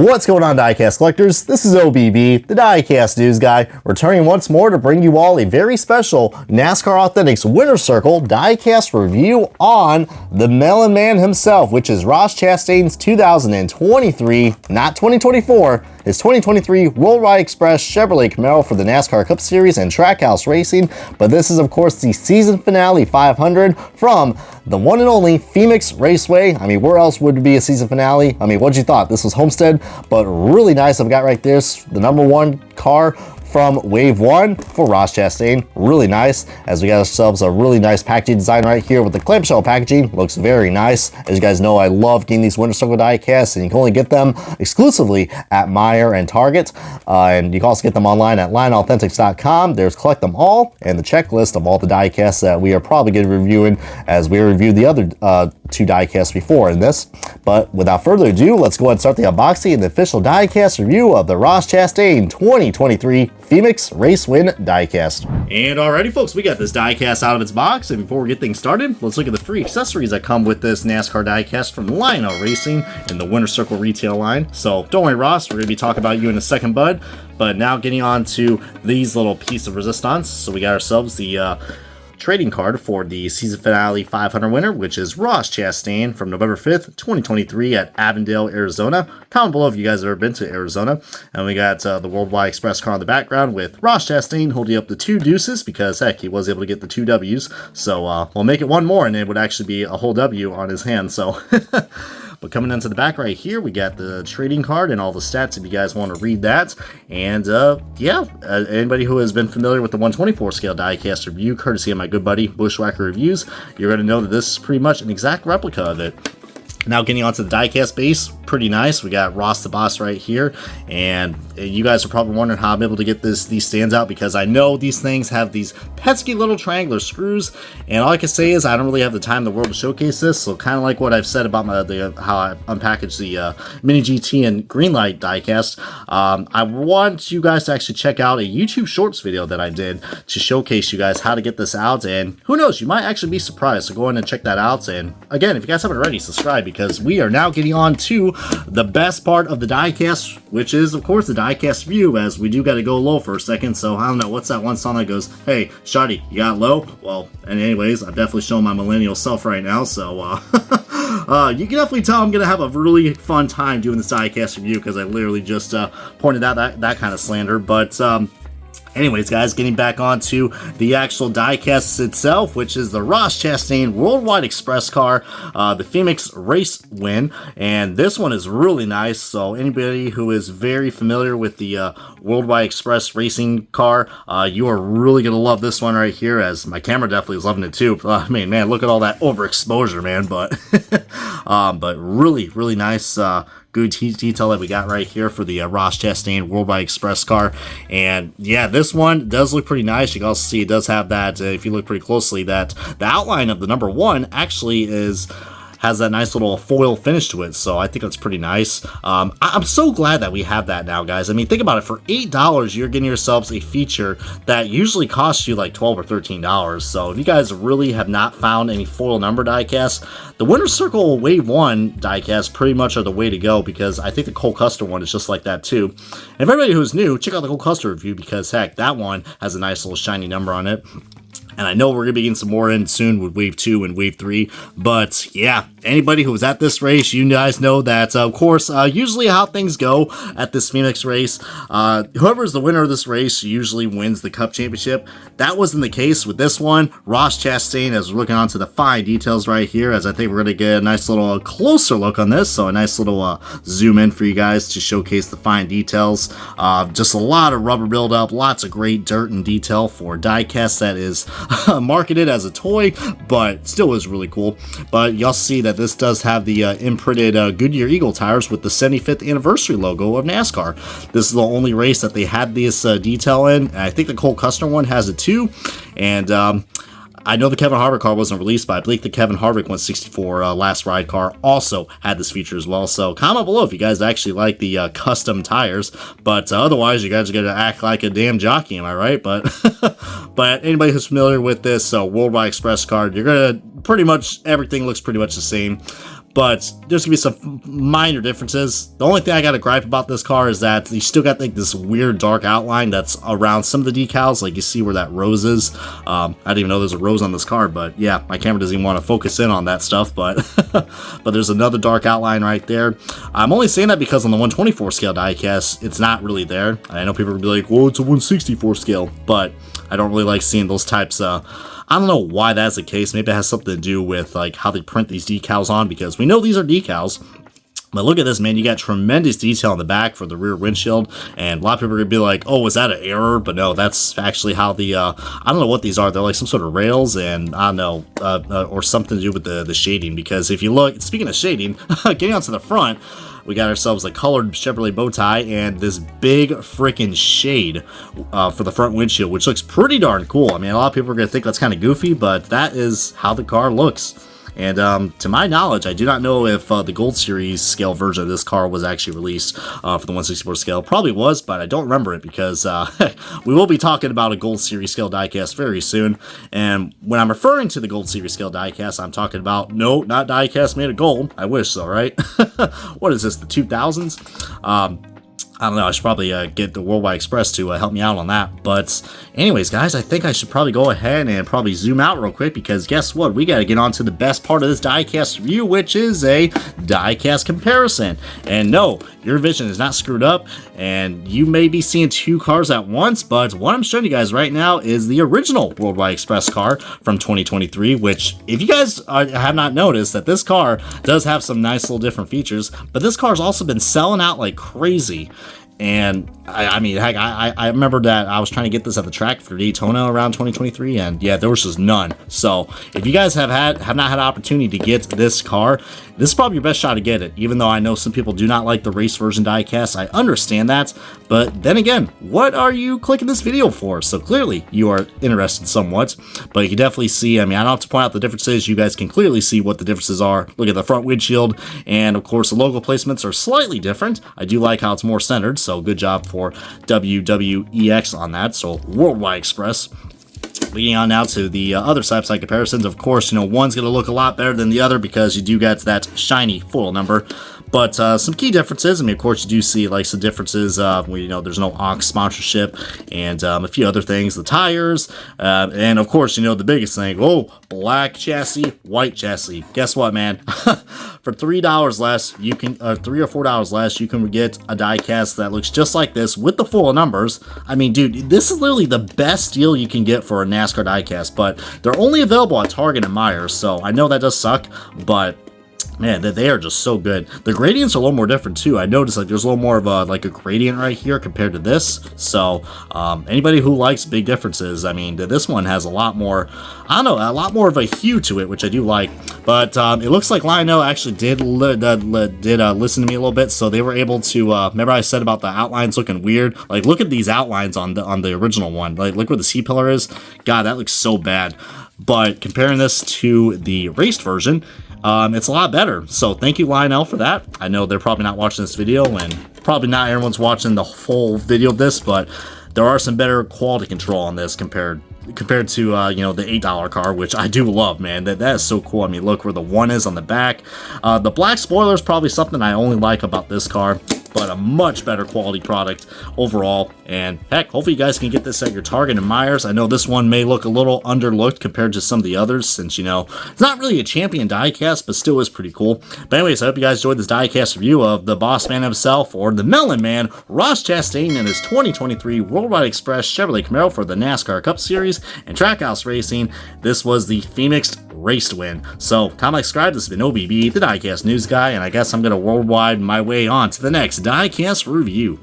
What's going on, Diecast collectors? This is OBB, the Diecast news guy, returning once more to bring you all a very special NASCAR Authentics Winner's Circle Diecast review on the Melon Man himself, which is Ross Chastain's 2023, not 2024, his 2023 Worldwide Express Chevrolet Camaro for the NASCAR Cup Series and Trackhouse Racing. But this is, of course, the season finale 500 from the one and only Phoenix Raceway. I mean, where else would it be a season finale? I mean, what'd you thought? This was Homestead, but really nice. I've got right there the number one car from Wave 1 for Ross Chastain. Really nice, as we got ourselves a really nice packaging design right here with the clamshell packaging. Looks very nice. As you guys know, I love getting these Winter Circle diecasts, and you can only get them exclusively at Meijer and Target. And you can also get them online at LionelAuthentics.com. There's Collect Them All and the checklist of all the diecasts that we are probably going to be reviewing, as we reviewed the other two diecasts before in this. But without further ado, let's go ahead and start the unboxing and the official diecast review of the Ross Chastain 2023 Phoenix Race Win diecast. And alrighty, folks, we got this diecast out of its box, and before we get things started, let's look at the free accessories that come with this NASCAR diecast from Lionel Racing in the Winter Circle retail line. So don't worry, Ross, we're going to be talking about you in a second, bud. But now getting on to these little pieces of resistance. So we got ourselves the trading card for the season finale 500 winner, which is Ross Chastain from November 5th, 2023 at Avondale, Arizona. Comment below if you guys have ever been to Arizona. And we got the Worldwide Express car in the background with Ross Chastain holding up the two deuces, because heck, he was able to get the two W's. So we'll make it one more and it would actually be a whole W on his hand. So but coming into the back right here, we got the trading card and all the stats if you guys want to read that. And anybody who has been familiar with the 124 scale diecast review, courtesy of my good buddy Bushwhacker Reviews, you're going to know that this is pretty much an exact replica of it. Now getting onto the diecast base, pretty nice. We got Ross the Boss right here, and you guys are probably wondering how I'm able to get these stands out, because I know these things have these pesky little triangular screws, and all I can say is I don't really have the time in the world to showcase this. So kind of like what I've said about how I unpackaged the Mini GT and Greenlight diecast, I want you guys to actually check out a YouTube Shorts video that I did to showcase you guys how to get this out, and who knows, you might actually be surprised. So go ahead and check that out. And again, if you guys haven't already, subscribe, because we are now getting on to the best part of the diecast, which is, of course, the diecast view, as we do got to go low for a second. So I don't know, what's that one song that goes, hey, Shawty, you got low? Well, and anyways, I'm definitely showing my millennial self right now, so you can definitely tell I'm going to have a really fun time doing this diecast review, because I literally just pointed out that kind of slander. But anyways, guys, getting back onto the actual diecast itself, which is the Ross Chastain Worldwide Express car, the Phoenix Race Win, and this one is really nice. So anybody who is very familiar with the Worldwide Express racing car, you are really going to love this one right here, as my camera definitely is loving it too. I mean, man, look at all that overexposure, man, but really, really nice good detail that we got right here for the Ross Chastain Worldwide Express car. And yeah, this one does look pretty nice. You can also see it does have that, if you look pretty closely, that the outline of the number one actually has that nice little foil finish to it. So I think that's pretty nice. I'm so glad that we have that now, guys. I mean, think about it. For $8, you're getting yourselves a feature that usually costs you like $12 or $13. So if you guys really have not found any foil number diecasts, the Winter Circle Wave 1 diecasts pretty much are the way to go, because I think the Cole Custer one is just like that too. And if everybody who's new, check out the Cole Custer review, because heck, that one has a nice little shiny number on it. And I know we're going to be getting some more in soon with Wave 2 and Wave 3. But yeah, anybody who was at this race, you guys know that, of course, usually how things go at this Phoenix race, whoever is the winner of this race usually wins the Cup Championship. That wasn't the case with this one. Ross Chastain, as we're looking onto the fine details right here, as I think we're going to get a nice little closer look on this. So a nice little zoom in for you guys to showcase the fine details. Just a lot of rubber buildup, lots of great dirt and detail for diecast that is marketed as a toy, but still is really cool. But y'all see that this does have the imprinted Goodyear Eagle tires with the 75th anniversary logo of NASCAR. This is the only race that they had this detail in, and I think the Cole Custer one has it too. And I know the Kevin Harvick car wasn't released, but I believe the Kevin Harvick 164 Last Ride car also had this feature as well. So comment below if you guys actually like the custom tires. But otherwise, you guys are going to act like a damn jockey, am I right? But but anybody who's familiar with this Worldwide Express card, you're going to pretty much, everything looks pretty much the same. but there's gonna be some minor differences. The only thing I got to gripe about this car is that you still got like this weird dark outline that's around some of the decals. Like you see where that rose is. I didn't even know there's a rose on this car, but yeah, my camera doesn't even want to focus in on that stuff. But but there's another dark outline right there. I'm only saying that because on the 124 scale diecast, it's not really there. I know people will be like, well, it's a 164 scale, but I don't really like seeing those types of. I don't know why that's the case. Maybe it has something to do with like how they print these decals on, because we know these are decals. But look at this, man. You got tremendous detail on the back for the rear windshield. And a lot of people are going to be like, oh, was that an error? But no, that's actually how the, I don't know what these are. They're like some sort of rails and I don't know, or something to do with the shading. Because if you look, speaking of shading, getting onto the front, we got ourselves a colored Chevrolet bow tie and this big freaking shade for the front windshield, which looks pretty darn cool. I mean, a lot of people are going to think that's kind of goofy, but that is how the car looks. And to my knowledge, I do not know if the Gold Series scale version of this car was actually released for the 164 scale. Probably was, but I don't remember it because we will be talking about a Gold Series scale diecast very soon. And when I'm referring to the Gold Series scale diecast, I'm talking about, no, not diecast made of gold. I wish so, right? What is this, the 2000s? I don't know, I should probably get the Worldwide Express to help me out on that. But anyways, guys, I think I should probably go ahead and probably zoom out real quick, because guess what? We got to get on to the best part of this diecast review, which is a diecast comparison. And no, your vision is not screwed up, and you may be seeing two cars at once, but what I'm showing you guys right now is the original Worldwide Express car from 2023, which, if you guys have not noticed, that this car does have some nice little different features, but this car's also been selling out like crazy. And I mean, heck, I remember that I was trying to get this at the track for Daytona around 2023, and yeah, there was just none. So if you guys have not had an opportunity to get this car, this is probably your best shot to get it. Even though I know some people do not like the race version diecast, I understand that. But then again, what are you clicking this video for? So clearly you are interested somewhat, but you can definitely see, I mean, I don't have to point out the differences. You guys can clearly see what the differences are. Look at the front windshield, and of course the logo placements are slightly different. I do like how it's more centered, so good job for WWEX on that. So Worldwide Express. Leading on now to the other side-by-side comparisons. Of course, you know, one's going to look a lot better than the other because you do get that shiny foil number. But some key differences, I mean, of course, you do see like some differences where, you know, there's no Ox sponsorship and a few other things, the tires, and of course, you know, the biggest thing, oh, black chassis, white chassis. Guess what, man? For $3 less, you can, $3 or $4 less, you can get a diecast that looks just like this with the full numbers. I mean, dude, this is literally the best deal you can get for a NASCAR diecast, but they're only available at Target and Meijer, so I know that does suck, but man, they are just so good. The gradients are a little more different too. I noticed like there's a little more of a like a gradient right here compared to this. So anybody who likes big differences, I mean, this one has a lot more, I don't know, a lot more of a hue to it, which I do like. But it looks like Lionel actually did listen to me a little bit, so they were able to. Remember I said about the outlines looking weird? Like, look at these outlines on the original one. Like, look where the C pillar is. God, that looks so bad. But comparing this to the raced version, it's a lot better. So thank you, Lionel, for that. I know they're probably not watching this video, and probably not everyone's watching the full video of this, but there are some better quality control on this compared to you know, the $8 car, which I do love, man. That is so cool. I mean, look where the one is on the back. The black spoiler is probably something I only like about this car, but a much better quality product overall. And heck, hopefully you guys can get this at your Target and Meijer's. I know this one may look a little underlooked compared to some of the others, since, you know, it's not really a champion diecast, but still is pretty cool. But anyways, I hope you guys enjoyed this diecast review of the boss man himself, or the Melon Man, Ross Chastain, and his 2023 Worldwide Express Chevrolet Camaro for the NASCAR Cup Series and Trackhouse Racing. This was the Phoenix race to win. So, comment, like, subscribe. This has been OBB, the Diecast News Guy, and I guess I'm going to worldwide my way on to the next Diecast review.